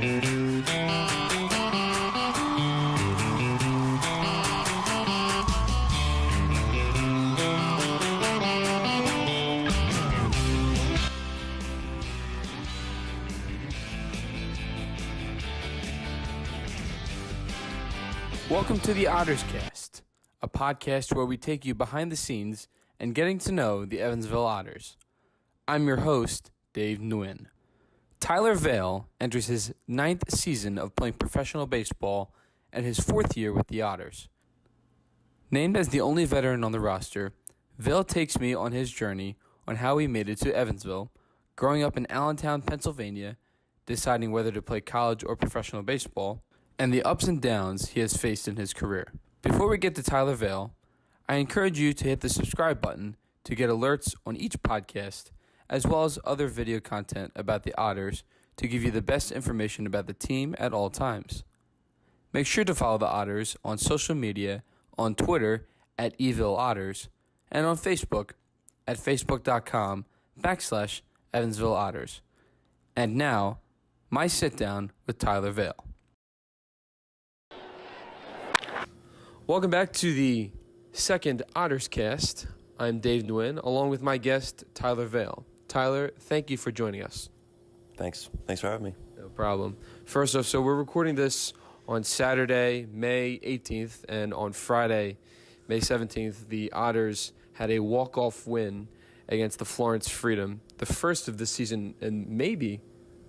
Welcome to the Otters Cast, a podcast where we take you behind the scenes and getting to know the Evansville Otters. I'm your host, David Nguyen. Tyler Vail enters his 9th season of playing professional baseball and his 4th year with the Otters. Named as the only veteran on the roster, Vail takes me on his journey on how he made it to Evansville, growing up in Allentown, Pennsylvania, deciding whether to play college or professional baseball, and the ups and downs he has faced in his career. Before we get to Tyler Vail, I encourage you to hit the subscribe button to get alerts on each podcast, as well as other video content about the Otters to give you the best information about the team at all times. Make sure to follow the Otters on social media, on Twitter at EvilOtters, and on Facebook at facebook.com/Evansville Otters. And now, my sit down with Tyler Vail. Welcome back to the second Otters Cast. I'm Dave Nguyen, along with my guest, Tyler Vail. Tyler, thank you for joining us. Thanks for having me. No problem. First off, so we're recording this on Saturday, May 18th, and on Friday, May 17th, the Otters had a walk-off win against the Florence Freedom, the first of the season, and maybe,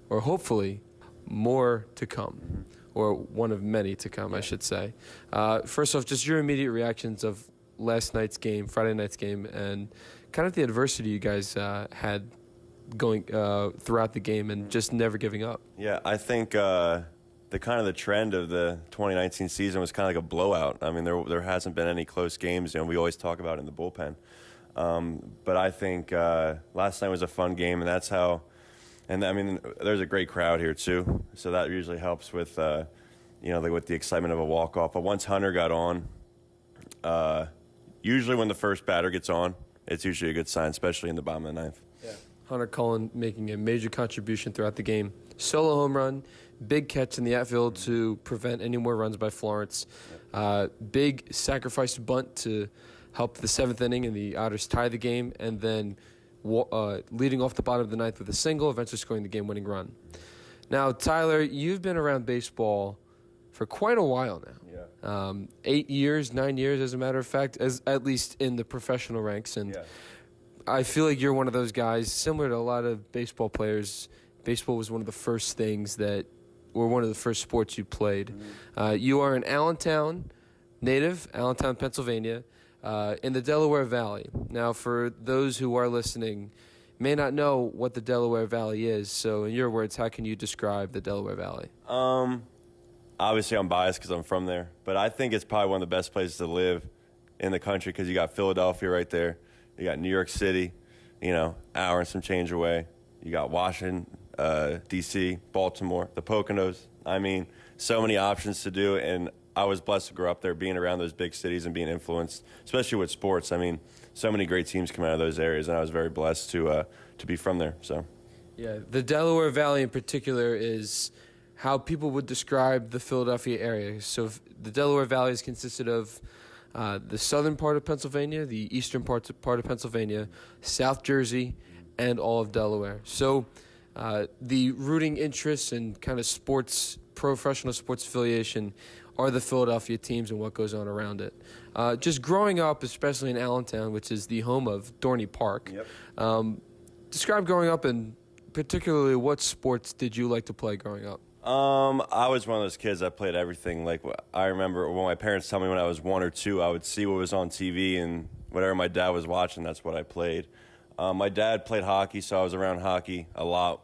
or hopefully, more to come. Or one of many to come, I should say. First off, just your immediate reactions of last night's game, Friday night's game, and kind of the adversity you guys had going throughout the game and just never giving up. Yeah, I think the trend of the 2019 season was kind of like a blowout. I mean, there hasn't been any close games. You know, we always talk about it in the bullpen. But I think last night was a fun game, and that's how. And I mean, there's a great crowd here too, so that usually helps with, with the excitement of a walk-off. But once Hunter got on, usually when the first batter gets on, it's usually a good sign, especially in the bottom of the ninth. Yeah, Hunter Cullen making a major contribution throughout the game. Solo home run, big catch in the outfield to prevent any more runs by Florence. Big sacrifice bunt to help the 7th inning, and the Otters tie the game, and then leading off the bottom of the ninth with a single, eventually scoring the game-winning run. Now, Tyler, you've been around baseball for quite a while now. Yeah. 8 years, 9 years, as a matter of fact, at least in the professional ranks. And I feel like you're one of those guys, similar to a lot of baseball players. Baseball was one of the first things or one of the first sports you played. Mm-hmm. You are an Allentown native, Allentown, Pennsylvania, in the Delaware Valley. Now, for those who are listening, may not know what the Delaware Valley is, so in your words, how can you describe the Delaware Valley? Obviously, I'm biased because I'm from there, but I think it's probably one of the best places to live in the country because you got Philadelphia right there, you got New York City, hour and some change away, you got Washington, D.C., Baltimore, the Poconos. I mean, so many options to do, and I was blessed to grow up there, being around those big cities and being influenced, especially with sports. I mean, so many great teams come out of those areas, and I was very blessed to be from there. So, yeah, the Delaware Valley in particular is how people would describe the Philadelphia area. So the Delaware Valley is consisted of the southern part of Pennsylvania, the eastern part of Pennsylvania, South Jersey, and all of Delaware. So the rooting interests and kind of professional sports affiliation are the Philadelphia teams and what goes on around it. Just growing up, especially in Allentown, which is the home of Dorney Park, describe growing up, and particularly what sports did you like to play growing up? I was one of those kids that played everything. Like, I remember when my parents told me when I was 1 or 2, I would see what was on TV, and whatever my dad was watching, that's what I played. My dad played hockey, so I was around hockey a lot,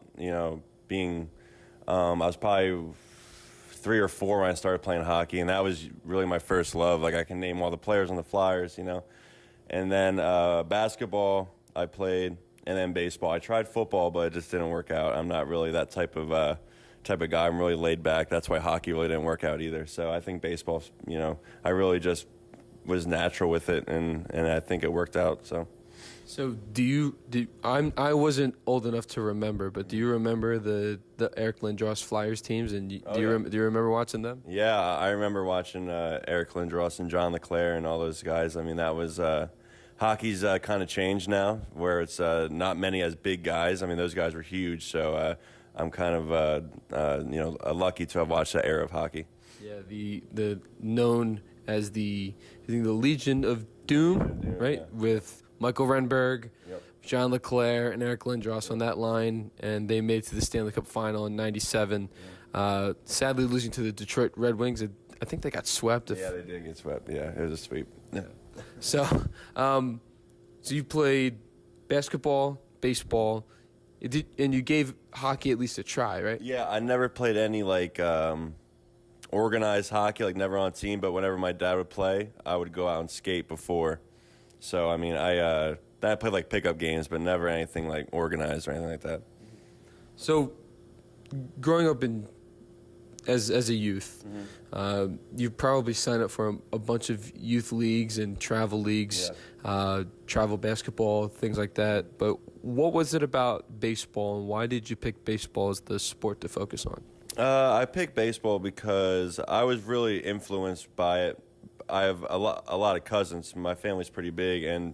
being I was probably 3 or 4 when I started playing hockey, and that was really my first love. Like, I can name all the players on the Flyers, And then basketball I played, and then baseball. I tried football, but it just didn't work out. I'm not really that type of guy. I'm really laid back. That's why hockey really didn't work out either. So I think baseball, I really just was natural with it, and I think it worked out. So I wasn't old enough to remember, but do you remember the Eric Lindros Flyers teams? And do you remember watching them? Yeah, I remember watching Eric Lindros and John LeClaire and all those guys. I mean, that was hockey's kind of changed now, where it's not many as big guys. I mean, those guys were huge, so I'm kind of lucky to have watched that era of hockey. Yeah, the known as the Legion of Doom, right? Yeah. With Michael Renberg, Yep. John LeClaire, and Eric Lindros on that line, and they made it to the Stanley Cup final in '97. Yeah. Sadly, losing to the Detroit Red Wings. I think they got swept. Yeah, they did get swept. Yeah, it was a sweep. Yeah. So you played basketball, baseball, and you gave hockey at least a try, right? Yeah, I never played any organized hockey, like never on a team. But whenever my dad would play, I would go out and skate before. So I mean, I played like pickup games, but never anything like organized or anything like that. So, growing up as a youth, you probably signed up for a bunch of youth leagues and travel leagues, travel basketball, things like that. But what was it about baseball, and why did you pick baseball as the sport to focus on? I picked baseball because I was really influenced by it. I have a lot of cousins. My family's pretty big, and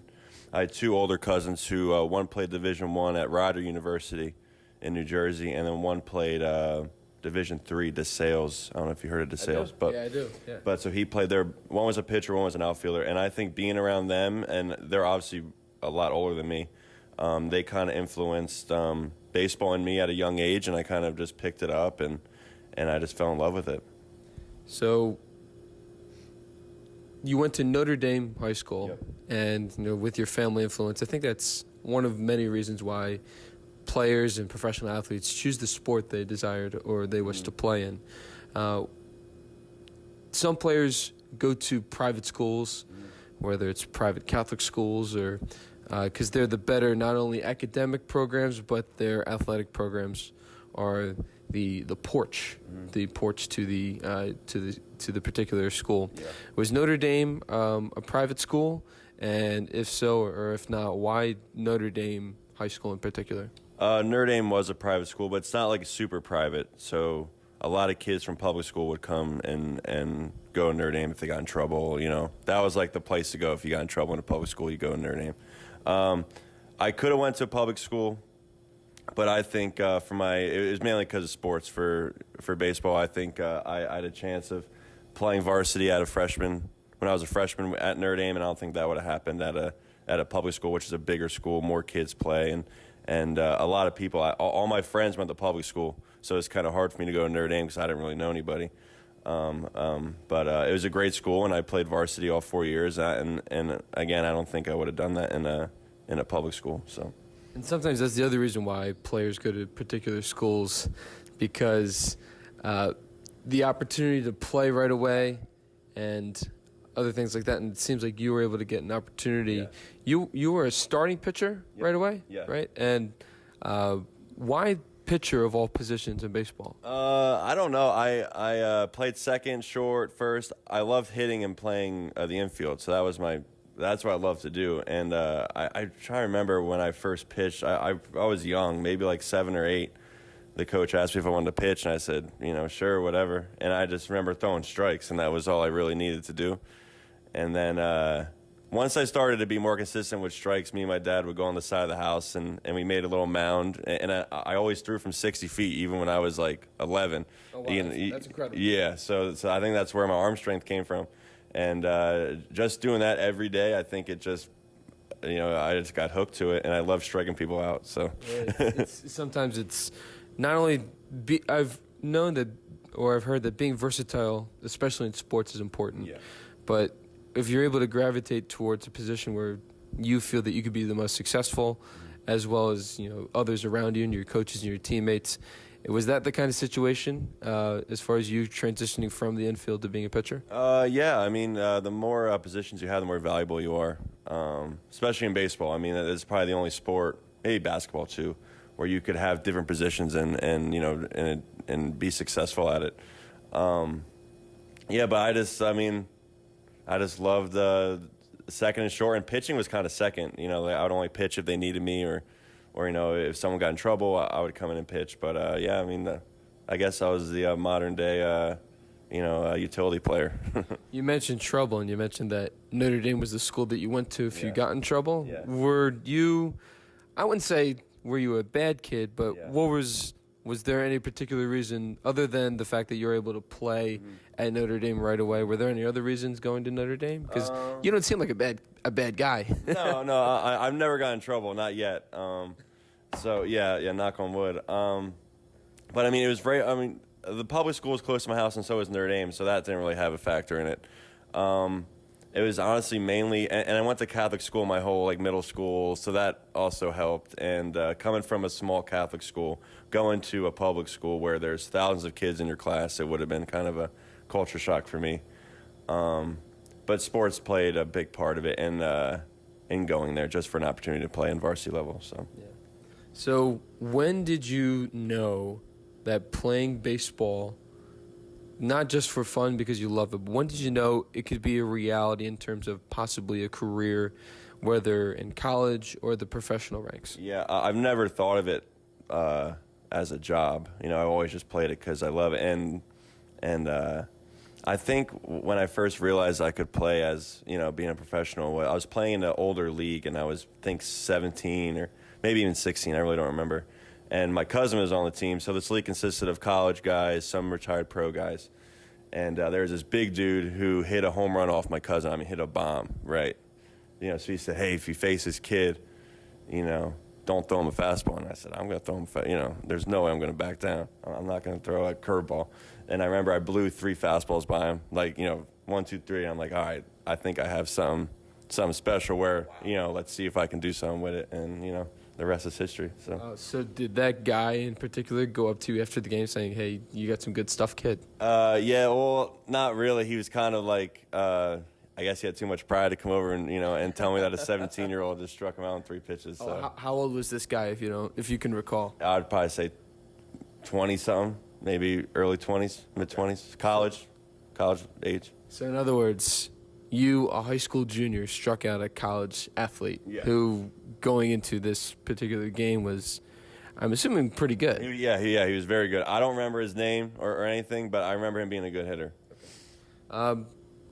I had two older cousins who one played Division I at Rider University in New Jersey, and then one played Division III, DeSales. I don't know if you heard of DeSales, but yeah, I do. Yeah. But so he played there. One was a pitcher, one was an outfielder, and I think being around them, and they're obviously a lot older than me, they kind of influenced baseball in me at a young age, and I kind of just picked it up, and I just fell in love with it. So you went to Notre Dame High School, Yep. and with your family influence, I think that's one of many reasons why players and professional athletes choose the sport they desired or they wish to play in. Some players go to private schools, whether it's private Catholic schools or because they're the better not only academic programs but their athletic programs are the porch to the particular school. Yeah. Was Notre Dame a private school, and if so or if not, why Notre Dame High School in particular? Notre Dame was a private school, but it's not like super private. So a lot of kids from public school would come and go to Notre Dame if they got in trouble. That was like the place to go if you got in trouble in a public school. You go to Notre Dame. I could have went to a public school, but I think it was mainly because of sports. For baseball, I think I had a chance of playing varsity when I was a freshman at Notre Dame, and I don't think that would have happened at a public school, which is a bigger school, more kids play, and a lot of people. All my friends went to public school, so it's kind of hard for me to go to Notre Dame because I didn't really know anybody. But it was a great school, and I played varsity all 4 years. And again, I don't think I would have done that in a public school. So. And sometimes that's the other reason why players go to particular schools, because the opportunity to play right away and other things like that. And it seems like you were able to get an opportunity. Yeah. You were a starting pitcher right away, right? And why pitcher of all positions in baseball? I don't know. I played second, short, first. I loved hitting and playing the infield, so that's what I love to do. And I try to remember when I first pitched. I was young, maybe like 7 or 8. The coach asked me if I wanted to pitch, and I said, sure, whatever. And I just remember throwing strikes, and that was all I really needed to do. And then once I started to be more consistent with strikes, me and my dad would go on the side of the house, and we made a little mound. And I always threw from 60 feet, even when I was like 11. Oh, wow. That's incredible. Yeah, so I think that's where my arm strength came from. And just doing that every day, I think it just, I just got hooked to it, and I love striking people out. So sometimes it's not only I've known that, or I've heard that being versatile, especially in sports, is important. Yeah. But if you're able to gravitate towards a position where you feel that you could be the most successful, as well as others around you and your coaches and your teammates. Was that the kind of situation as far as you transitioning from the infield to being a pitcher? Yeah, I mean, the more positions you have, the more valuable you are, especially in baseball. I mean, it's probably the only sport, maybe basketball too, where you could have different positions and be successful at it. Yeah, but I just loved second and short, and pitching was kind of second. You know, I would only pitch if they needed me, or you know, if someone got in trouble, I would come in and pitch. But yeah, I mean, I guess I was the modern day, utility player. You mentioned trouble, and you mentioned that Notre Dame was the school that you went to if you got in trouble. Yeah. Were you? I wouldn't say were you a bad kid, but what was there any particular reason other than the fact that you were able to play at Notre Dame right away? Were there any other reasons going to Notre Dame? Because you don't seem like a bad guy. No, I've never got in trouble, not yet. So yeah, knock on wood. But I mean, it was very. I mean, the public school was close to my house, and so was Notre Dame, so that didn't really have a factor in it. It was honestly mainly, and I went to Catholic school my whole middle school, so that also helped. And coming from a small Catholic school, going to a public school where there's thousands of kids in your class, it would have been kind of a culture shock for me. But sports played a big part of it, and in going there just for an opportunity to play in varsity level. So. Yeah. So when did you know that playing baseball, not just for fun because you love it, but when did you know it could be a reality in terms of possibly a career, whether in college or the professional ranks? Yeah, I've never thought of it as a job. You know, I always just played it because I love it. And I think when I first realized I could play as, being a professional, I was playing in an older league, and I was, I think, 17 or maybe even 16. I really don't remember. And my cousin was on the team, so this league consisted of college guys, some retired pro guys. And there was this big dude who hit a home run off my cousin. I mean, hit a bomb, right? So he said, hey, if you face this kid, don't throw him a fastball. And I said, I'm going to throw him there's no way I'm going to back down. I'm not going to throw a curveball. And I remember I blew 3 fastballs by him, 1, 2, 3. I'm like, all right, I think I have something special where, let's see if I can do something with it. And, the rest is history. So did that guy in particular go up to you after the game saying, hey, you got some good stuff, kid? Yeah, well, not really. He was kind of like, I guess he had too much pride to come over and, and tell me that a 17-year-old just struck him out in 3 pitches. So. How old was this guy, if you can recall? I'd probably say 20-something, maybe early 20s, mid-20s, college age. So in other words, you, a high school junior, struck out a college athlete who, going into this particular game, was, I'm assuming, pretty good. He was very good. I don't remember his name or anything, but I remember him being a good hitter.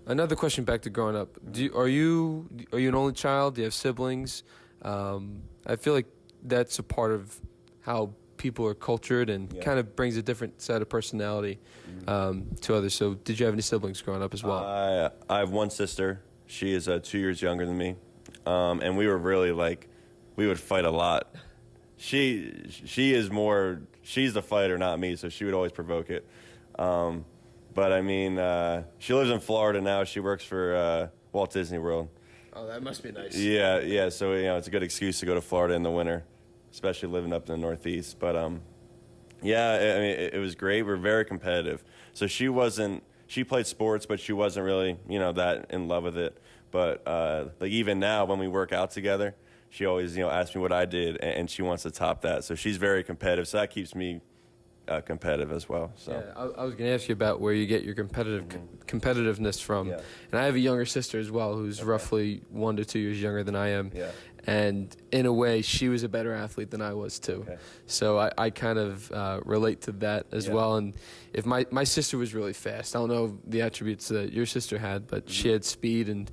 Another question back to growing up. Are you an only child? Do you have siblings? I feel like that's a part of how people are cultured and kind of brings a different set of personality to others. So did you have any siblings growing up as well? I have one sister. She is 2 years younger than me. And we were really we would fight a lot. She's the fighter, not me, so she would always provoke it. But I mean, she lives in Florida now. She works for Walt Disney World. Oh, that must be nice. Yeah. So it's a good excuse to go to Florida in the winter, especially living up in the Northeast. But I mean, it was great. We're very competitive. So she played sports, but she wasn't really that in love with it. But even now when we work out together, she always asks me what I did, and she wants to top that. So she's very competitive. So that keeps me competitive as well. So yeah, I was going to ask you about where you get your competitiveness from. Yeah. And I have a younger sister as well who's roughly 1 to 2 years younger than I am. Yeah. And in a way, she was a better athlete than I was too. Okay. So I kind of relate to that as well. And if my sister was really fast, I don't know the attributes that your sister had, but she had speed. And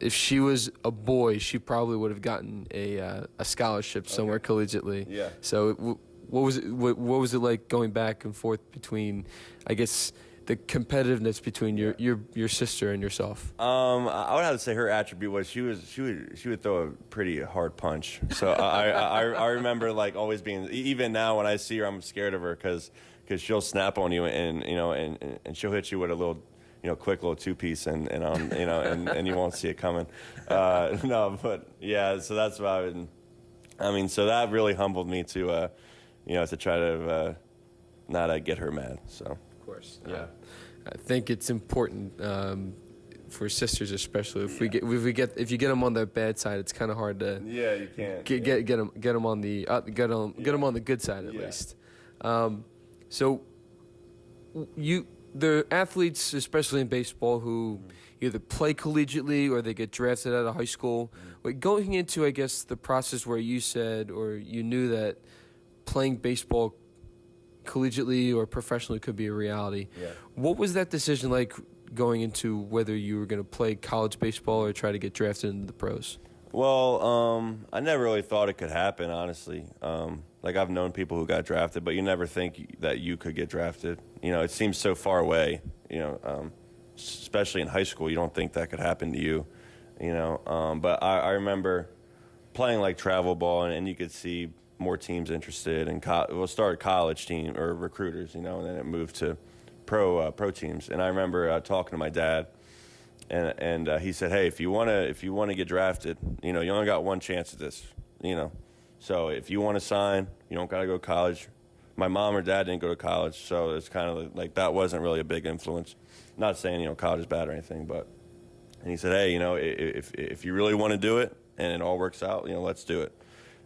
if she was a boy, she probably would have gotten a scholarship somewhere collegiately. Yeah. So what was it like going back and forth between, I guess, the competitiveness between your sister and yourself? I would have to say her attribute was she would throw a pretty hard punch. So I remember always being, even now when I see her, I'm scared of her because she'll snap on you and she'll hit you with a little quick little 2-piece and you won't see it coming. No, but yeah, so that's what so that really humbled me to try to not get her mad. So. Of course. Yeah. I think it's important for sisters, especially if you get them on their bad side, it's kind of hard to you can't get them on the get them on the good side at least. So the athletes, especially in baseball, who either play collegiately or they get drafted out of high school. Like going into, I guess, the process where you said or you knew that playing baseball collegiately or professionally could be a reality. Yeah. What was that decision like going into whether you were going to play college baseball or try to get drafted into the pros? Well, I never really thought it could happen, honestly. Like, I've known people who got drafted, but you never think that you could get drafted. You know, it seems so far away, you know, especially in high school. You don't think that could happen to you, you know. But I remember playing, like, travel ball, and you could see more teams interested in we'll start college team or recruiters, you know, and then it moved to pro teams. And I remember talking to my dad, and he said, "Hey, if you want to get drafted, you know, you only got one chance at this, you know. So if you want to sign, you don't got to go to college." My mom or dad didn't go to college, so it's kind of like that wasn't really a big influence. Not saying, you know, college is bad or anything, but and he said, "Hey, you know, if you really want to do it and it all works out, you know, let's do it."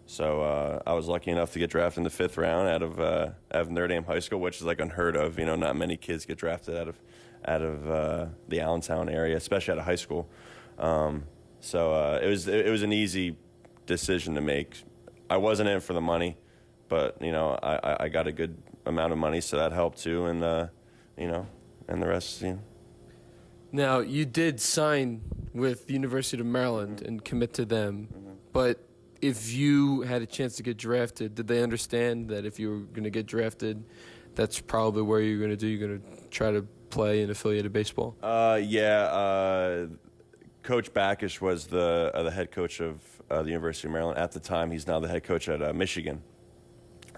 So I was lucky enough to get drafted in the 5th round out of Notre Dame High School, which is like unheard of. You know, not many kids get drafted out of the Allentown area, especially out of high school. So it was an easy decision to make. I wasn't in it for the money, but you know I got a good amount of money, so that helped too, and you know, and the rest. You know. Now you did sign with the University of Maryland and commit to them, but if you had a chance to get drafted, did they understand that if you were going to get drafted, that's probably where you're going to do? You're going to try to play in affiliated baseball? Yeah. Coach Backish was the head coach of the University of Maryland at the time. He's now the head coach at Michigan.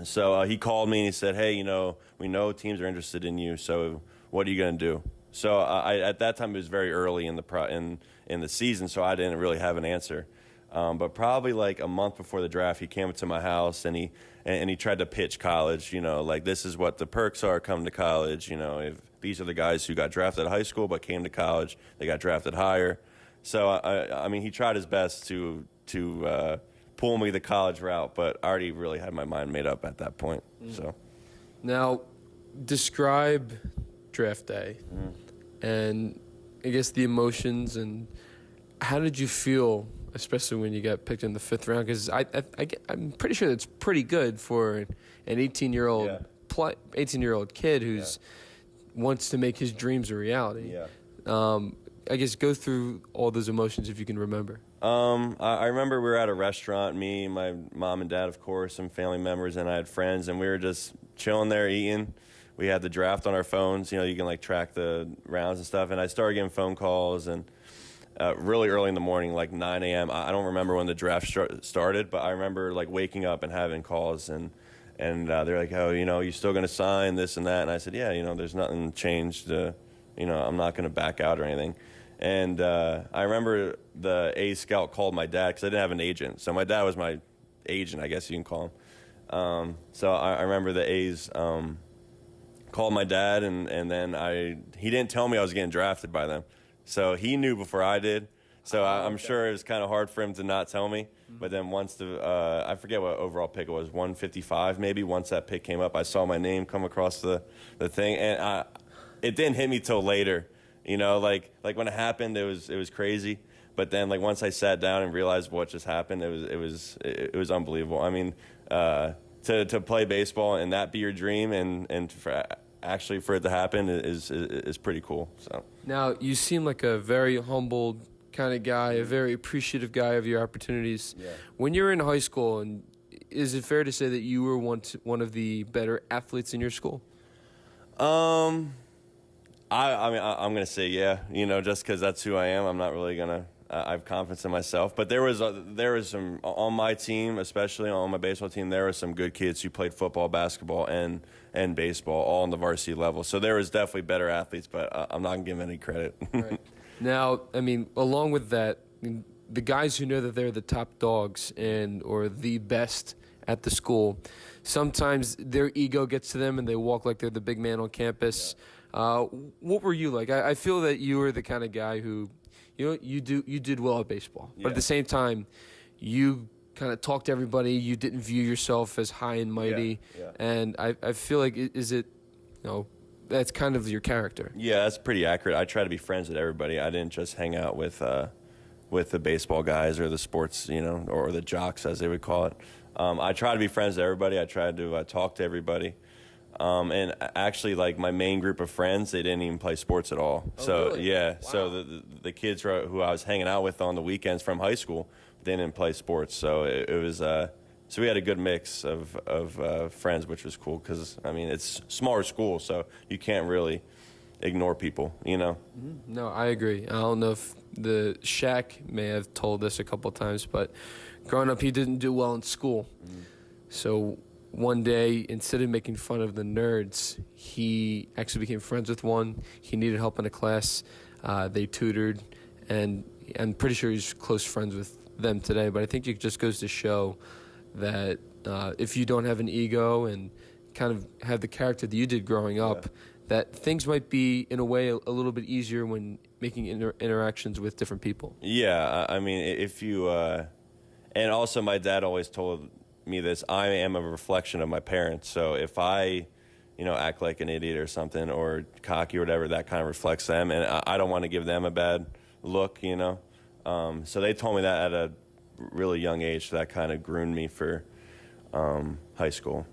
So he called me and he said, "Hey, you know, we know teams are interested in you. So what are you going to do?" So I at that time it was very early in the season, so I didn't really have an answer. But probably like a month before the draft, he came up to my house and he tried to pitch college. You know, like this is what the perks are coming to college. You know, if these are the guys who got drafted at high school but came to college, they got drafted higher. So I mean, he tried his best to pull me the college route, but I already really had my mind made up at that point. So now, describe draft day, and I guess the emotions and how did you feel, especially when you got picked in the 5th round? Because I'm pretty sure that's pretty good for an 18-year-old 18-year-old kid who's wants to make his dreams a reality. Yeah. I guess go through all those emotions if you can remember. I remember we were at a restaurant, me, my mom and dad, of course, some family members, and I had friends, and we were just chilling there eating. We had the draft on our phones. You know, you can like track the rounds and stuff. And I started getting phone calls and really early in the morning, like 9 a.m. I don't remember when the draft started, but I remember like waking up and having calls and they're like, "Oh, you know, you still going to sign this and that?" And I said, "Yeah, you know, there's nothing changed. You know, I'm not going to back out or anything." And I remember the A's scout called my dad because I didn't have an agent. So my dad was my agent, I guess you can call him. So I remember the A's called my dad, and then he didn't tell me I was getting drafted by them. So he knew before I did. So I'm sure it was kind of hard for him to not tell me. But then once I forget what overall pick it was, 155 maybe. Once that pick came up, I saw my name come across the thing, and it didn't hit me till later. You know, like when it happened, it was crazy. But then, like once I sat down and realized what just happened, it was unbelievable. I mean, to play baseball and that be your dream, and for it to happen is pretty cool. So now you seem like a very humble kind of guy, a very appreciative guy of your opportunities. Yeah. When you were in high school, and is it fair to say that you were one of the better athletes in your school? I mean, I'm going to say yeah, you know, just because that's who I am. I'm not really going to I have confidence in myself. But there was some, on my team, especially on my baseball team, there were some good kids who played football, basketball, and baseball, all on the varsity level. So there was definitely better athletes, but I'm not going to give them any credit. Right. Now, I mean, along with that, the guys who know that they're the top dogs or the best at the school, sometimes their ego gets to them and they walk like they're the big man on campus. Yeah. What were you like? I feel that you were the kind of guy who, you know, you did well at baseball, but at the same time, you kind of talked to everybody. You didn't view yourself as high and mighty, and I feel like is it, you know, that's kind of your character. Yeah, that's pretty accurate. I try to be friends with everybody. I didn't just hang out with the baseball guys or the sports, or the jocks, as they would call it. I try to be friends with everybody. I try to talk to everybody. And actually, like, my main group of friends, they didn't even play sports at all. Oh, So, really? yeah. Wow. So the kids who I was hanging out with on the weekends from high school, they didn't play sports. So it was so we had a good mix of friends, which was cool because, I mean, it's smaller school, so you can't really ignore people, No, I agree. I don't know if the Shaq may have told this a couple of times, but growing up, he didn't do well in school. So one day, instead of making fun of the nerds, he actually became friends with one. He needed help in a class. They tutored, and I'm pretty sure he's close friends with them today. But I think it just goes to show that if you don't have an ego and kind of have the character that you did growing up, that things might be, in a way, a little bit easier when making interactions with different people. Yeah, I mean, if you and also my dad always told me this, I am a reflection of my parents. So if I, act like an idiot or something, or cocky or whatever, that kind of reflects them, and I don't want to give them a bad look, So they told me that at a really young age, so that kind of groomed me for high school.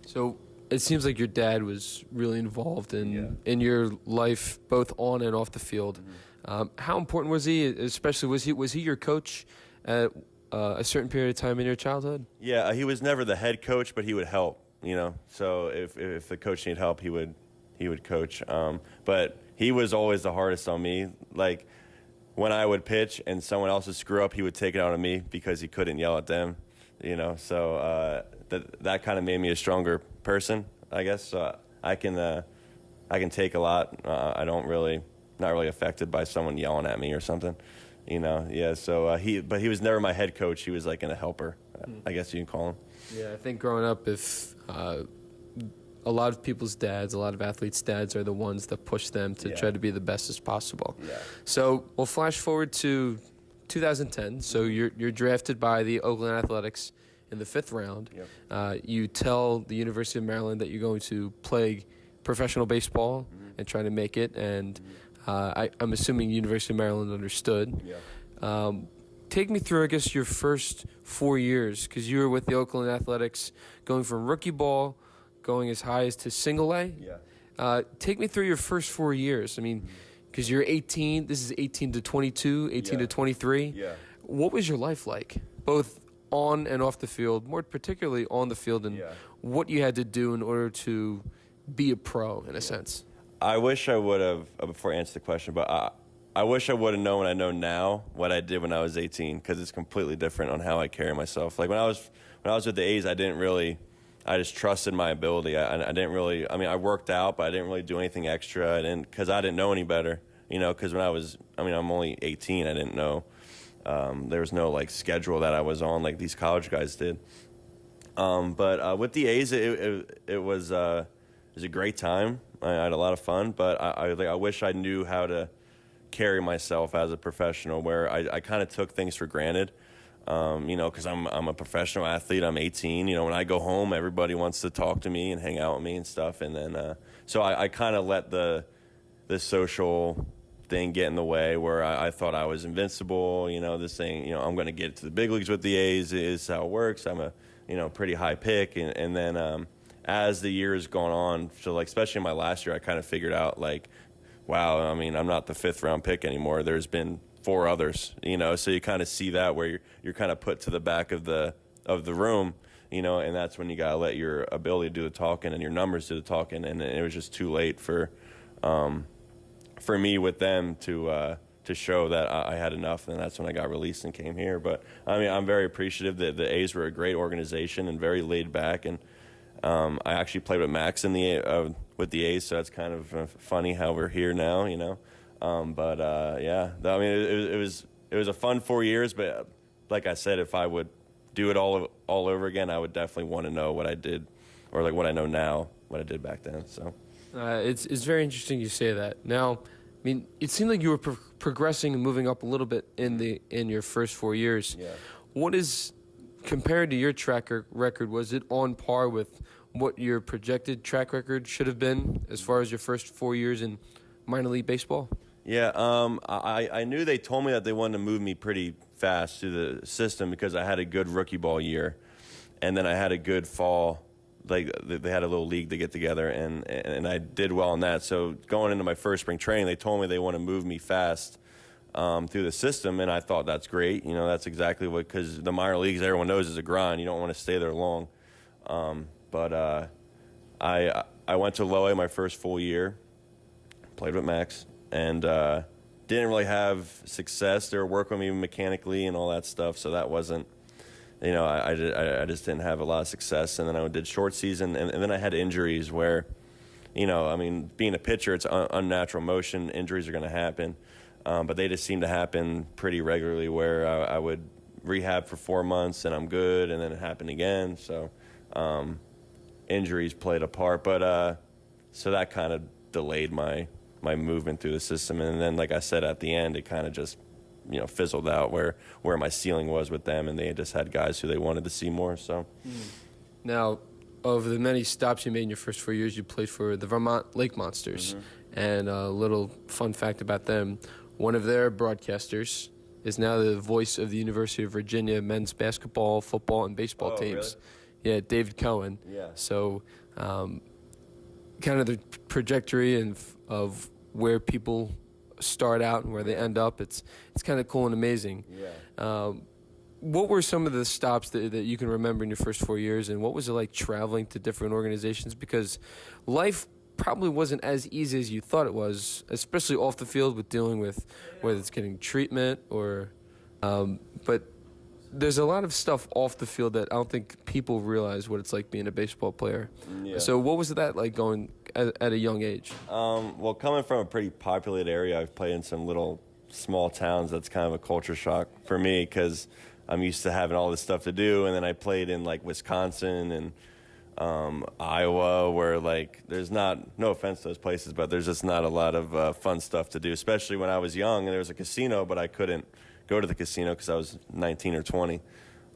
So it seems like your dad was really involved in your life, both on and off the field. How important was he? Especially, was he your coach at a certain period of time in your childhood? Yeah, he was never the head coach, but he would help. So if the coach needed help, he would coach. But he was always the hardest on me. Like, when I would pitch and someone else would screw up, he would take it out on me because he couldn't yell at them. So that kind of made me a stronger person, I guess. So I can take a lot. I don't really, not really affected by someone yelling at me or something. Yeah. So he was never my head coach. He was like a helper, I guess you can call him. Yeah, I think growing up, if a lot of people's dads, a lot of athletes' dads are the ones that push them to try to be the best as possible. Yeah. So we'll flash forward to 2010. So you're drafted by the Oakland Athletics in the 5th round. Yep. You tell the University of Maryland that you're going to play professional baseball and try to make it, and I'm assuming University of Maryland understood. Yeah. Take me through, I guess, your first 4 years, because you were with the Oakland Athletics, going from rookie ball, going as high as to single A. Yeah. Take me through your first 4 years. I mean, because you're 18, this is 18 to 22, 18 to 23. Yeah. What was your life like, both on and off the field, more particularly on the field, and what you had to do in order to be a pro, in a sense? I wish I would have, before I answer the question, but I wish I would have known what I know now, what I did when I was 18, because it's completely different on how I carry myself. Like, when I was with the A's, I just trusted my ability. I didn't really, I worked out, but I didn't really do anything extra. Because I didn't know any better, because when I'm only 18, I didn't know. There was no, schedule that I was on like these college guys did. But with the A's, it was a great time. I had a lot of fun, but I wish I knew how to carry myself as a professional, where I kind of took things for granted. Because I'm a professional athlete. I'm 18. When I go home, everybody wants to talk to me and hang out with me and stuff. And then, so I kind of let the social thing get in the way, where I thought I was invincible. This thing, I'm going to get to the big leagues with the A's is how it works. I'm a pretty high pick. And then as the years gone on, so especially in my last year, I kind of figured out wow, I'm not the 5th round pick anymore. There's been 4 others, so you kind of see that, where you're kind of put to the back of the room, and that's when you got to let your ability do the talking and your numbers do the talking. And it was just too late for me with them to show that I had enough. And that's when I got released and came here. But I'm very appreciative that the A's were a great organization and very laid back. And I actually played with Max with the A's, so that's kind of funny how we're here now, But it was a fun 4 years. But like I said, if I would do it all over again, I would definitely want to know what I did, or what I know now, what I did back then. So it's very interesting you say that. Now, it seemed like you were progressing and moving up a little bit in your first 4 years. Yeah. What is, compared to your track record, was it on par with what your projected track record should have been as far as your first 4 years in minor league baseball? Yeah, I knew they told me that they wanted to move me pretty fast through the system because I had a good rookie ball year, and then I had a good fall. Like they had a little league to get together, and I did well in that. So going into my first spring training, they told me they want to move me fast through the system, and I thought that's great. You know, that's exactly what, because the minor leagues, everyone knows, is a grind. You don't want to stay there long. But I went to Low A my first full year, played with Max, and didn't really have success. They were working with me mechanically and all that stuff, so that wasn't, you know, I just didn't have a lot of success. And then I did short season, and then I had injuries where, you know, I mean, being a pitcher, it's unnatural motion. Injuries are going to happen. But they just seem to happen pretty regularly where I would rehab for 4 months and I'm good, and then it happened again. So injuries played a part. But so that kind of delayed my movement through the system. And then, like I said, at the end, it kind of just, you know, fizzled out where my ceiling was with them, and they just had guys who they wanted to see more. So Now, of the many stops you made in your first 4 years, you played for the Vermont Lake Monsters. And a little fun fact about them, one of their broadcasters is now the voice of the University of Virginia men's basketball, football, and baseball teams. Really? Yeah, David Nguyen. Yeah. So kind of the trajectory of where people start out and where they end up, it's kind of cool and amazing. Yeah. What were some of the stops that you can remember in your first 4 years, and what was it like traveling to different organizations? Because life probably wasn't as easy as you thought it was, especially off the field with dealing with whether it's getting treatment or but there's a lot of stuff off the field that I don't think people realize what it's like being a baseball player. Yeah. So what was that like going at a young age? Well, coming from a pretty populated area, I've played in some little small towns. That's kind of a culture shock for me because I'm used to having all this stuff to do, and then I played in like Wisconsin and Iowa, where like there's no offense to those places, but there's just not a lot of fun stuff to do, especially when I was young and there was a casino, but I couldn't go to the casino because I was 19 or 20.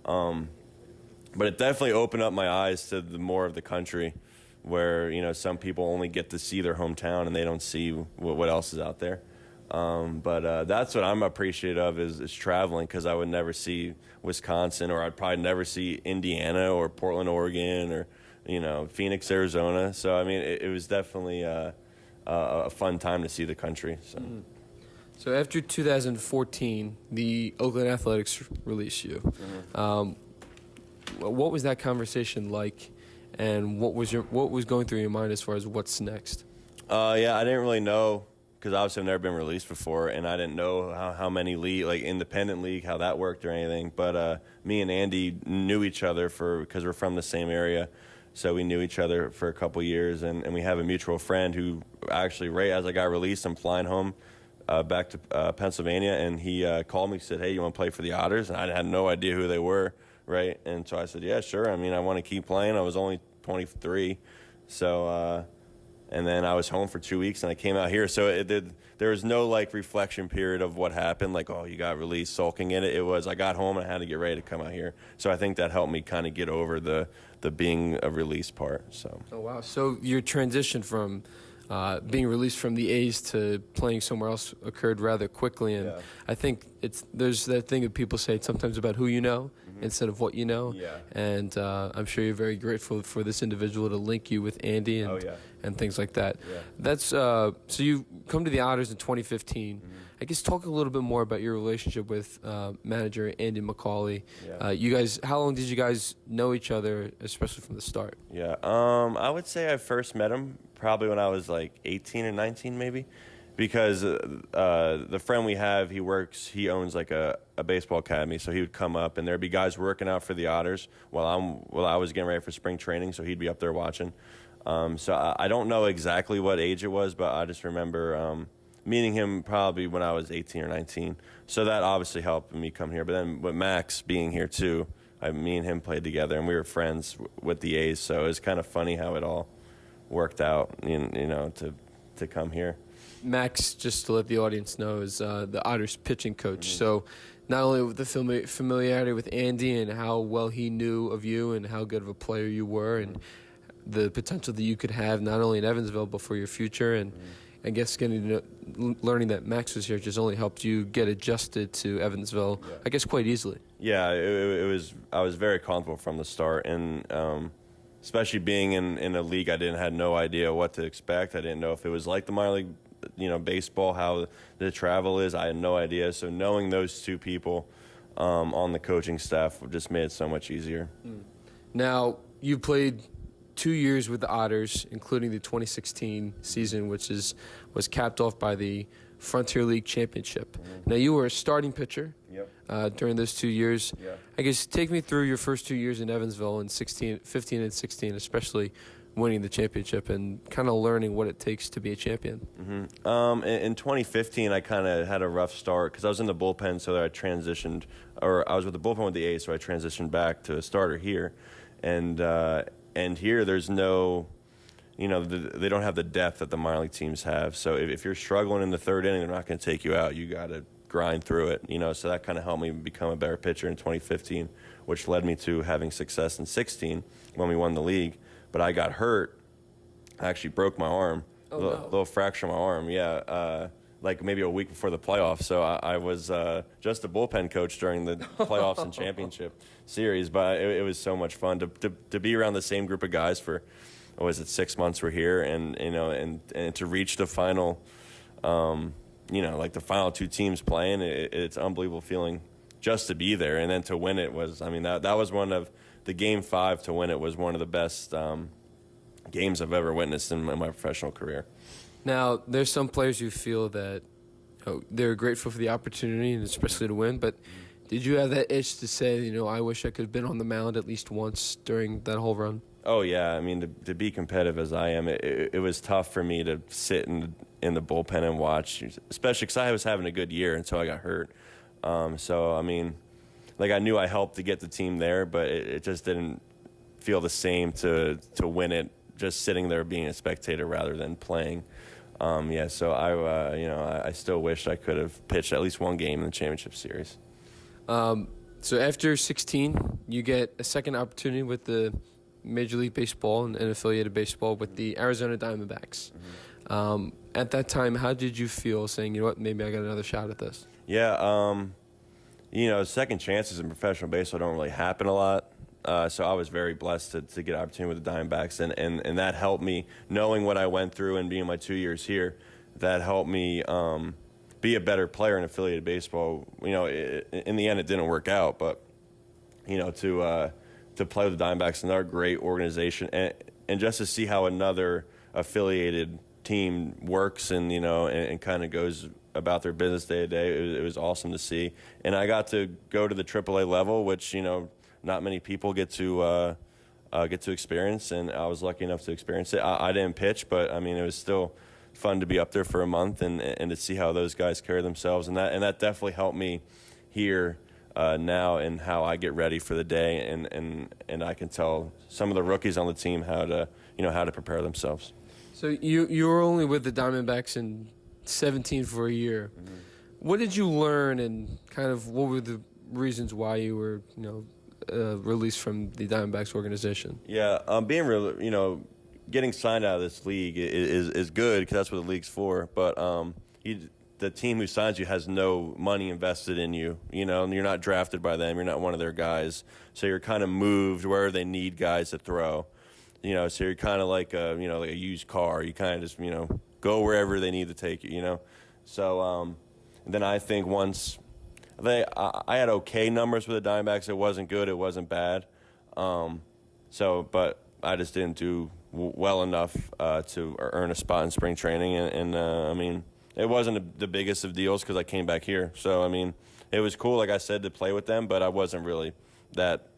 But it definitely opened up my eyes to the more of the country where, you know, some people only get to see their hometown and they don't see what else is out there. But that's what I'm appreciative of is traveling, because I would never see Wisconsin, or I'd probably never see Indiana or Portland, Oregon, or, you know, Phoenix, Arizona. So, I mean, it was definitely a fun time to see the country. So. So after 2014, the Oakland Athletics released you. What was that conversation like, and what was going through your mind as far as what's next? Yeah, I didn't really know, because obviously I've never been released before, and I didn't know how many league, like independent league, how that worked or anything. But me and Andy knew each other because we're from the same area, so we knew each other for a couple years, and we have a mutual friend who actually, right as I got released, I'm flying home back to Pennsylvania, and he called me, said, "Hey, you want to play for the Otters?" And I had no idea who they were, right? And so I said, "Yeah, sure. I mean, I want to keep playing." I was only 23, so. And then I was home for 2 weeks, and I came out here. So there was no, like, reflection period of what happened, like, oh, you got released, sulking in it. It was I got home, and I had to get ready to come out here. So I think that helped me kind of get over the being a release part. So. Oh, wow. So your transition from being released from the A's to playing somewhere else occurred rather quickly. And yeah. I think there's that thing that people say sometimes about who you know instead of what you know. Yeah. And I'm sure you're very grateful for this individual to link you with Andy and things like that. Yeah. That's so you come to the Otters in 2015. I guess talk a little bit more about your relationship with manager Andy Mccauley. Yeah. You guys, how long did you guys know each other, especially from the start? Yeah, I would say I first met him probably when I was like 18 or 19 maybe, because the friend we have, he owns like a baseball academy, so he would come up and there'd be guys working out for the Otters while I was getting ready for spring training, so he'd be up there watching. So I don't know exactly what age it was, but I just remember meeting him probably when I was 18 or 19. So that obviously helped me come here. But then with Max being here too, me and him played together, and we were friends with the A's. So it was kind of funny how it all worked out, you know, to come here. Max, just to let the audience know, is the Otters pitching coach. So not only with the familiarity with Andy and how well he knew of you and how good of a player you were, and the potential that you could have not only in Evansville but for your future. And I guess learning that Max was here just only helped you get adjusted to Evansville, I guess, quite easily. Yeah, I was very comfortable from the start, and especially being in a league had no idea what to expect. I didn't know if it was like the minor league, baseball, how the travel is. I had no idea. So knowing those two people on the coaching staff just made it so much easier. Now, you played 2 years with the Otters, including the 2016 season, which was capped off by the Frontier League Championship. Now, you were a starting pitcher during those 2 years. I guess take me through your first 2 years in Evansville in 15 and 16, especially winning the championship and kind of learning what it takes to be a champion. In 2015, I kind of had a rough start because I was in the bullpen, so I transitioned, or I was with the bullpen with the A's, so I transitioned back to a starter here. And here there's no, they don't have the depth that the minor league teams have. So if you're struggling in the third inning, they're not going to take you out. You got to grind through it, So that kind of helped me become a better pitcher in 2015, which led me to having success in 16 when we won the league. But I got hurt. I actually broke my arm, little fracture in my arm. Like maybe a week before the playoffs. So I was just a bullpen coach during the playoffs and championship series. But it was so much fun to be around the same group of guys for, 6 months we're here, and and to reach the final, like the final two teams playing. It's an unbelievable feeling just to be there, and then to win it was. That was one of the Game 5 to win it was one of the best games I've ever witnessed in my professional career. Now, there's some players who feel that they're grateful for the opportunity, and especially to win, but did you have that itch to say, I wish I could have been on the mound at least once during that whole run? Oh, yeah. To be competitive as I am, it was tough for me to sit in the bullpen and watch, especially because I was having a good year until I got hurt. I knew I helped to get the team there, but it just didn't feel the same to win it just sitting there being a spectator rather than playing. So I still wish I could have pitched at least one game in the championship series. So after 16, you get a second opportunity with the Major League Baseball and affiliated baseball with the Arizona Diamondbacks. At that time, how did you feel saying, maybe I got another shot at this? Yeah, second chances in professional baseball don't really happen a lot. So I was very blessed to get an opportunity with the Diamondbacks, and that helped me, knowing what I went through and being my 2 years here, that helped me be a better player in affiliated baseball. In the end, it didn't work out, but, to play with the Diamondbacks, and they're a great organization, and just to see how another affiliated team works and, and kind of goes about their business day to day, it was awesome to see. And I got to go to the AAA level, which, not many people get to experience, and I was lucky enough to experience it. I didn't pitch, but it was still fun to be up there for a month and to see how those guys carry themselves, and that definitely helped me here now and how I get ready for the day, and I can tell some of the rookies on the team how to prepare themselves. So you were only with the Diamondbacks in 17 for a year. Mm-hmm. What did you learn, and kind of what were the reasons why you were released from the Diamondbacks organization? Yeah, getting signed out of this league is good because that's what the league's for. But the team who signs you has no money invested in you, and you're not drafted by them. You're not one of their guys, so you're kind of moved where they need guys to throw. So you're kind of like a used car. You kind of just go wherever they need to take you. So then I think once. I had okay numbers with the Diamondbacks. It wasn't good. It wasn't bad. But I just didn't do well enough to earn a spot in spring training. And it wasn't the biggest of deals because I came back here. So, it was cool, like I said, to play with them, but I wasn't really that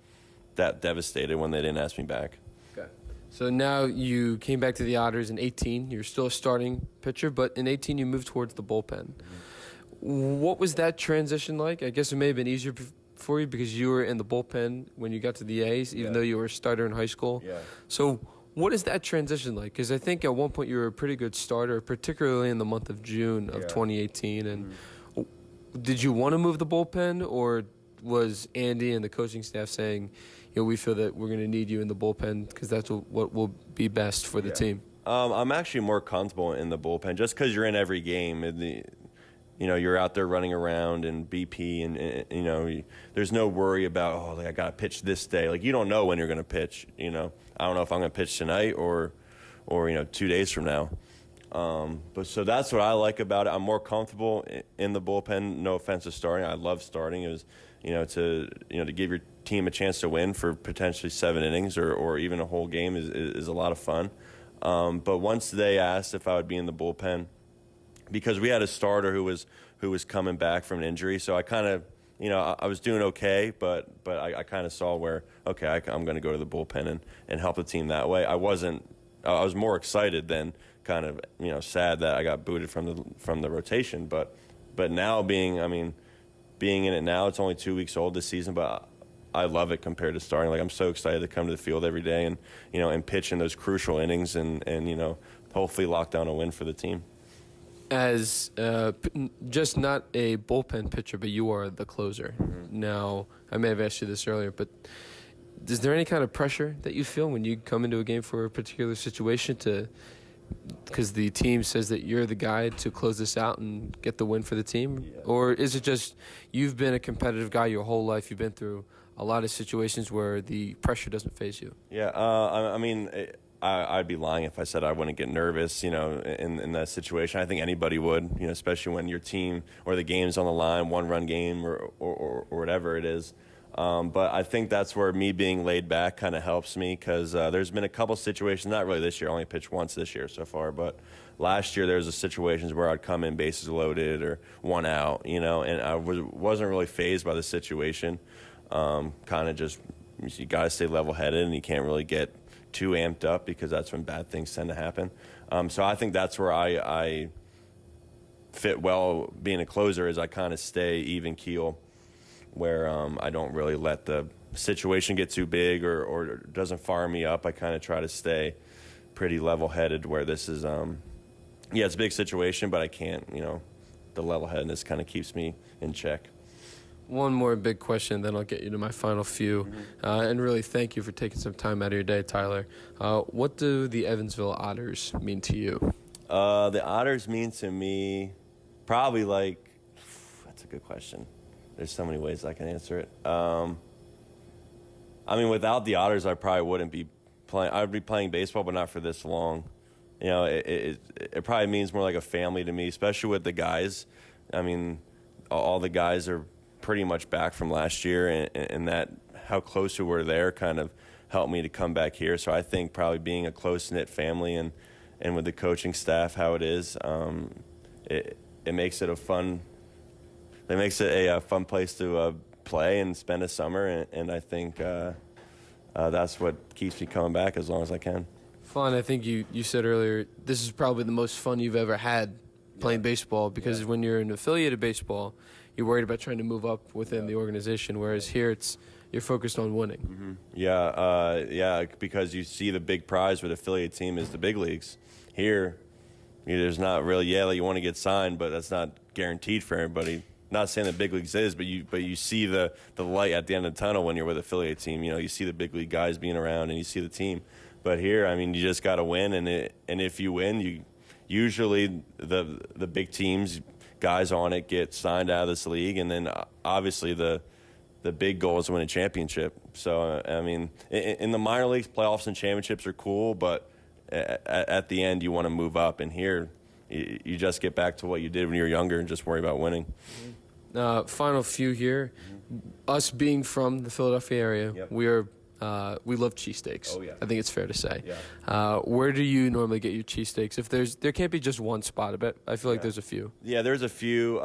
devastated when they didn't ask me back. Okay. So now you came back to the Otters in 18. You're still a starting pitcher, but in 18 you moved towards the bullpen. Mm-hmm. What was that transition like? I guess it may have been easier for you because you were in the bullpen when you got to the A's, even though you were a starter in high school. Yeah. So what is that transition like? Because I think at one point you were a pretty good starter, particularly in the month of June of 2018. And did you want to move the bullpen, or was Andy and the coaching staff saying, we feel that we're going to need you in the bullpen because that's what will be best for the team? I'm actually more comfortable in the bullpen just because you're in every game. And you're out there running around and BP and there's no worry about, I got to pitch this day. Like, you don't know when you're going to pitch, I don't know if I'm going to pitch tonight or 2 days from now. But so that's what I like about it. I'm more comfortable in the bullpen. No offense to starting. I love starting. It was, to give your team a chance to win for potentially 7 innings or even a whole game is a lot of fun. But once they asked if I would be in the bullpen, because we had a starter who was coming back from an injury, so I kind of, I was doing okay, but I kind of saw where, okay, I'm going to go to the bullpen and help the team that way. I was more excited than kind of, sad that I got booted from the rotation. But now being in it now, it's only 2 weeks old this season, but I love it compared to starting. Like, I'm so excited to come to the field every day and pitch in those crucial innings and hopefully lock down a win for the team. As just not a bullpen pitcher, but you are the closer. Mm-hmm. Now, I may have asked you this earlier, but is there any kind of pressure that you feel when you come into a game for a particular situation because the team says that you're the guy to close this out and get the win for the team? Yeah. Or is it just you've been a competitive guy your whole life, you've been through a lot of situations where the pressure doesn't faze you? Yeah, I'd be lying if I said I wouldn't get nervous, in that situation. I think anybody would, especially when your team or the game's on the line, 1-run game or whatever it is. But I think that's where me being laid back kind of helps me because there's been a couple situations, not really this year, I only pitched once this year so far, but last year there was situations where I'd come in bases loaded or 1 out, and I wasn't really fazed by the situation. Kind of just, you got to stay level-headed and you can't really get too amped up because that's when bad things tend to happen. So I think that's where I fit well being a closer is I kind of stay even keel where I don't really let the situation get too big or doesn't fire me up. I kind of try to stay pretty level-headed where this is, it's a big situation, but I can't, the level-headedness kind of keeps me in check. One more big question, then I'll get you to my final few. Mm-hmm. And really thank you for taking some time out of your day, Tyler. What do the Evansville Otters mean to you? The Otters mean to me probably that's a good question. There's so many ways I can answer it. Without the Otters, I probably wouldn't be playing. I would be playing baseball, but not for this long. It probably means more like a family to me, especially with the guys. All the guys are pretty much back from last year, and that how close we were there kind of helped me to come back here. So I think probably being a close-knit family and with the coaching staff how it is, it makes it a fun place to play and spend a summer, and I think that's what keeps me coming back as long as I can. Fun. I think you said earlier this is probably the most fun you've ever had playing baseball because when you're an affiliate of baseball, you're worried about trying to move up within the organization, whereas here you're focused on winning. Mm-hmm. Because you see the big prize with affiliate team is the big leagues. Here, there's not really, you want to get signed, but that's not guaranteed for everybody. Not saying the big leagues is, but you see the light at the end of the tunnel when you're with affiliate team. You see the big league guys being around and you see the team. But here, you just got to win, and if you win, you usually the big teams, guys on it, get signed out of this league, and then obviously the big goal is to win a championship. So in the minor leagues, playoffs and championships are cool, but at the end you want to move up, and here you just get back to what you did when you were younger and just worry about winning. Final few here. Us being from the Philadelphia area, we love cheesesteaks. Oh, yeah. I think it's fair to say. Yeah. Where do you normally get your cheesesteaks? There can't be just one spot. I feel like there's a few. Yeah, there's a few.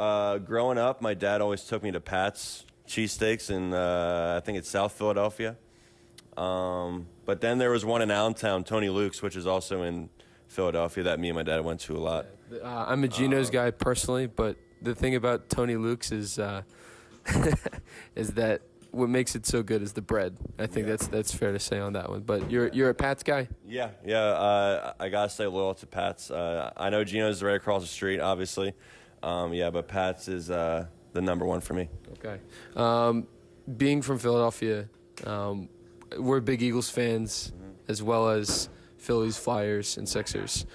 Growing up, my dad always took me to Pat's cheesesteaks in I think it's South Philadelphia. But then there was one in Allentown, Tony Luke's, which is also in Philadelphia, that me and my dad went to a lot. I'm a Geno's guy personally, but the thing about Tony Luke's is is that what makes it so good is the bread. I think that's fair to say on that one. But you're a Pat's guy? Yeah. I gotta stay loyal to Pat's. I know Geno's right across the street, obviously. But Pat's is the number one for me. Okay. Being from Philadelphia, we're big Eagles fans as well as Phillies, Flyers, and Sixers.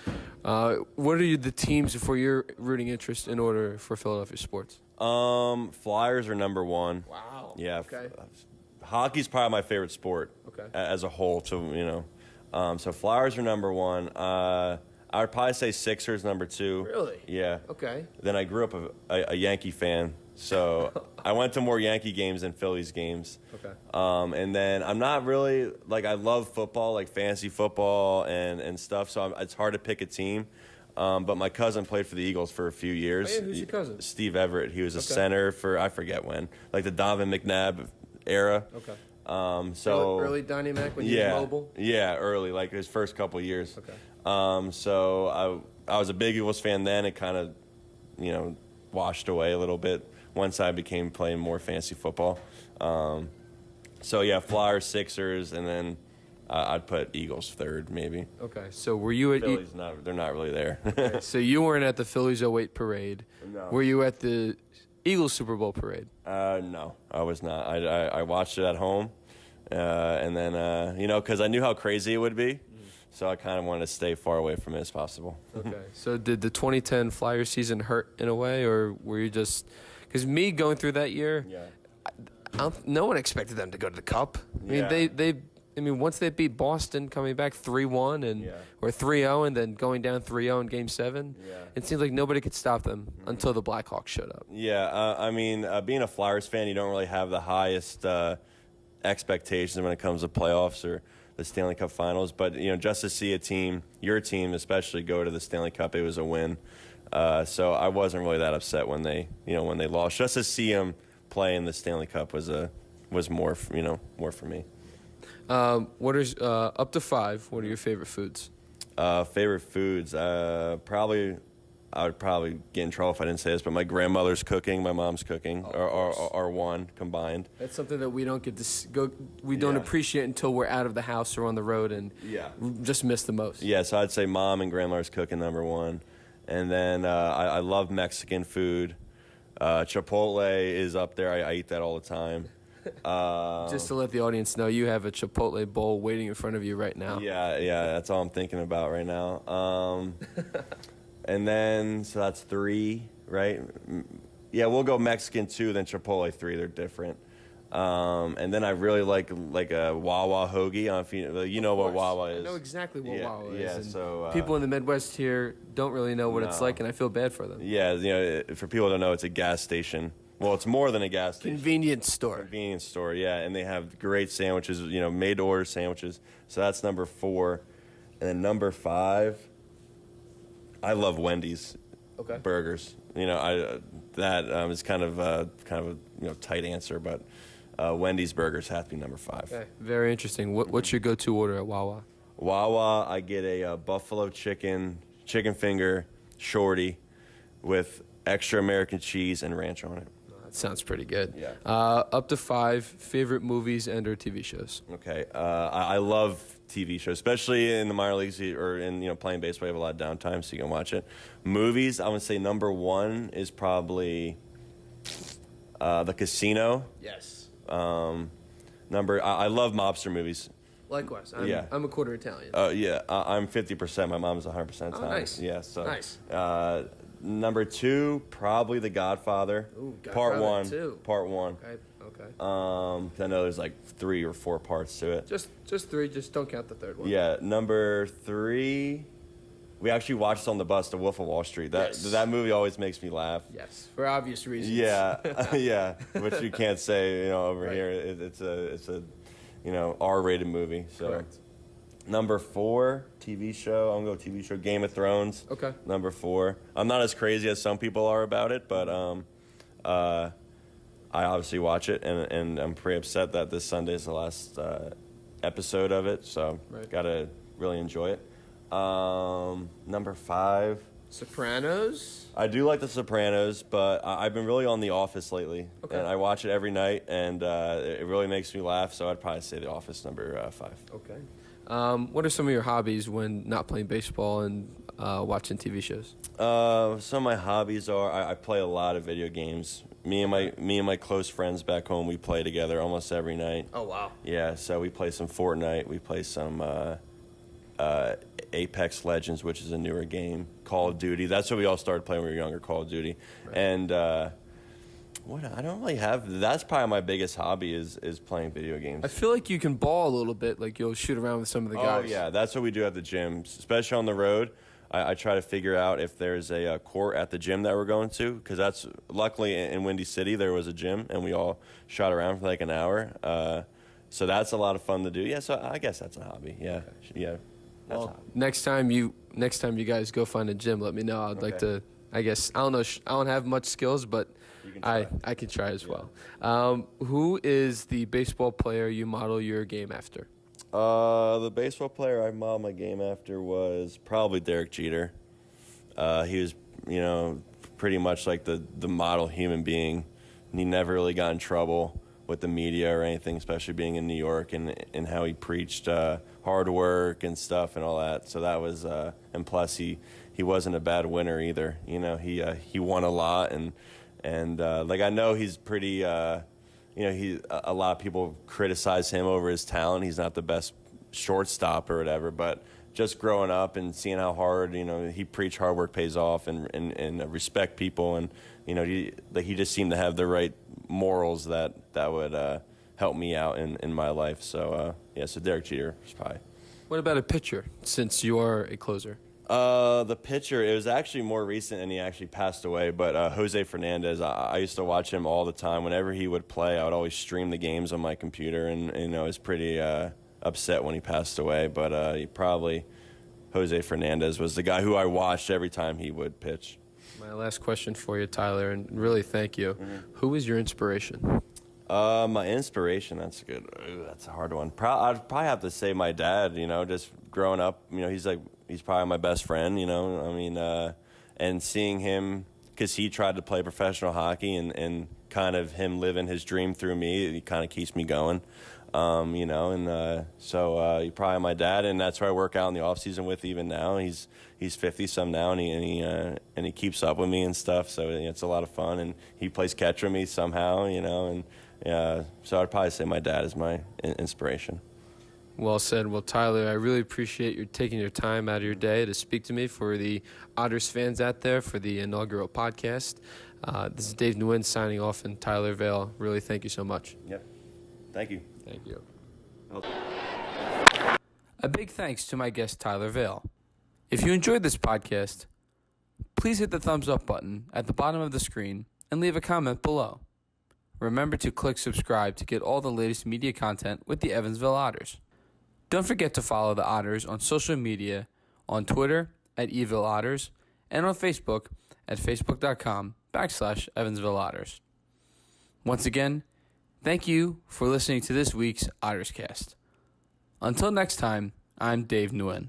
What are the teams for your rooting interest in order for Philadelphia sports? Flyers are number one. Wow. Yeah. Okay. Hockey's probably my favorite sport. Okay. As a whole, so Flyers are number one. I would probably say Sixers number two. Really? Yeah. Okay. Then I grew up a Yankee fan, so I went to more Yankee games than Phillies games. Okay. And then I'm not really I love football, like fantasy football and stuff. So it's hard to pick a team. But my cousin played for the Eagles for a few years. Oh, yeah, who's your cousin? Steve Everett. He was a center for I forget when, like the Donovan McNabb era. Okay. So early Donnie Mac when he was mobile? Yeah, early, like his first couple of years. Okay. So I was a big Eagles fan then. It kind of, washed away a little bit once I became playing more fantasy football. So yeah, Flyers, Sixers, and then I'd put Eagles third maybe. Okay. So were you at Phillies? They're not really there. Okay, so you weren't at the Phillies '08 parade. No. Were you at the Eagles Super Bowl parade? No, I was not. I watched it at home, and then because I knew how crazy it would be, so I kind of wanted to stay far away from it as possible. Okay. So did the 2010 Flyers season hurt in a way, or were you just because me going through that year? Yeah. No one expected them to go to the Cup. I mean, Yeah. once they beat Boston, coming back 3-1 or 3-0, and then going down 3-0 in Game 7, it seemed like nobody could stop them until the Blackhawks showed up. Yeah, being a Flyers fan, you don't really have the highest expectations when it comes to playoffs or the Stanley Cup Finals. But just to see a team, your team especially, go to the Stanley Cup, it was a win. So I wasn't really that upset when they lost. Just to see them play in the Stanley Cup was more for me. What is up to 5? What are your favorite foods? Favorite foods? I would probably get in trouble if I didn't say this, but my grandmother's cooking, my mom's cooking are one combined. That's something that we don't get to go. We don't appreciate until we're out of the house or on the road, and just miss the most. Yeah, so I'd say mom and grandmother's cooking number one, and then I love Mexican food. Chipotle is up there. I eat that all the time. Just to let the audience know, you have a Chipotle bowl waiting in front of you right now. Yeah, that's all I'm thinking about right now. And then, so that's 3, right? Yeah, we'll go Mexican 2, then Chipotle 3. They're different. And then I really like a Wawa hoagie. I don't know if you know what Wawa is. I know exactly what Wawa is. Yeah, and so people in the Midwest here don't really know what it's like, and I feel bad for them. Yeah, for people who don't know, it's a gas station. Well, it's more than a gas station. Convenience store, yeah. And they have great sandwiches, made-to-order sandwiches. So that's number 4. And then number 5, I love Wendy's burgers. That is kind of a tight answer, but Wendy's burgers have to be number 5. Okay. Very interesting. What's your go-to order at Wawa? Wawa, I get a buffalo chicken finger shorty with extra American cheese and ranch on it. That sounds pretty good. Yeah. Up to 5 favorite movies and or TV shows. Okay. I love TV shows, especially in the minor leagues or in playing baseball. You have a lot of downtime, so you can watch it. Movies, I would say number 1 is probably The Casino. Yes. I love mobster movies. Likewise. Yeah. I'm a quarter Italian. Yeah. I'm 50%. My mom's 100% Italian. Oh, nice. Yeah. So nice. Number 2, probably The Godfather. Ooh, Part Godfather 1. too. Part 1. Okay. I know there's like 3 or 4 parts to it. Just 3. Just don't count the third one. Yeah. Number 3, we actually watched on the bus, The Wolf of Wall Street. That movie always makes me laugh. Yes, for obvious reasons. Yeah, yeah. Which you can't say, over here. It's a R-rated movie. So. Correct. Number 4, TV show. I'm going to go TV show. Game of Thrones. Okay. Number 4. I'm not as crazy as some people are about it, but I obviously watch it, and I'm pretty upset that this Sunday is the last episode of it, so got to really enjoy it. Number 5. Sopranos? I do like The Sopranos, but I've been really on The Office lately, and I watch it every night, and it really makes me laugh, so I'd probably say The Office number 5. Okay. What are some of your hobbies when not playing baseball and watching TV shows? Some of my hobbies are I play a lot of video games. Me and my close friends back home, we play together almost every night. Oh, wow. Yeah, so we play some Fortnite. We play some Apex Legends, which is a newer game. Call of Duty. That's what we all started playing when we were younger, Call of Duty. Right. And what I don't really have. That's probably my biggest hobby is playing video games. I feel like you can ball a little bit. Like you'll shoot around with some of the guys. Oh, yeah. That's what we do at the gym, especially on the road. I try to figure out if there's a court at the gym that we're going to, because that's luckily in Windy City there was a gym, and we all shot around for like an hour. So that's a lot of fun to do. Yeah, so I guess that's a hobby. Yeah, yeah. Well, next time you guys go find a gym, let me know. I'd like to. I guess I don't know. I don't have much skills, but I can try as well. Who is the baseball player you model your game after? The baseball player I modeled my game after was probably Derek Jeter. He was, pretty much like the model human being. He never really got in trouble with the media or anything, especially being in New York, and how he preached hard work and stuff and all that. So that was, and plus he wasn't a bad winner either. He won a lot, and I know he's pretty. A lot of people criticize him over his talent. He's not the best shortstop or whatever, but just growing up and seeing how hard, he preached hard work pays off and respect people, and he just seemed to have the right morals that would help me out in my life. So so Derek Jeter was probably. What about a pitcher, since you are a closer? The pitcher, it was actually more recent, and he actually passed away, but Jose Fernandez, I used to watch him all the time. Whenever he would play, I would always stream the games on my computer, and I was pretty upset when he passed away, but Jose Fernandez was the guy who I watched every time he would pitch. My last question for you, Tyler, and really thank you. Mm-hmm. Who is your inspiration? My inspiration, that's good. That's a hard one. I'd probably have to say my dad, just growing up, he's probably my best friend, and seeing him, because he tried to play professional hockey, and kind of him living his dream through me, it kind of keeps me going, so he's probably my dad, and that's who I work out in the off season with even now. He's 50-some now, and he keeps up with me and stuff, so it's a lot of fun, and he plays catch with me somehow, and so I'd probably say my dad is my inspiration. Well said. Well, Tyler, I really appreciate you taking your time out of your day to speak to me for the Otters fans out there for the inaugural podcast. This is David Nguyen signing off, and Tyler Vail. Really, thank you so much. Yep. Thank you. Thank you. A big thanks to my guest, Tyler Vail. If you enjoyed this podcast, please hit the thumbs up button at the bottom of the screen and leave a comment below. Remember to click subscribe to get all the latest media content with the Evansville Otters. Don't forget to follow the Otters on social media, on Twitter at Evil Otters, and on Facebook at facebook.com/Evansville Otters. Once again, thank you for listening to this week's Otters Cast. Until next time, I'm Dave Nguyen.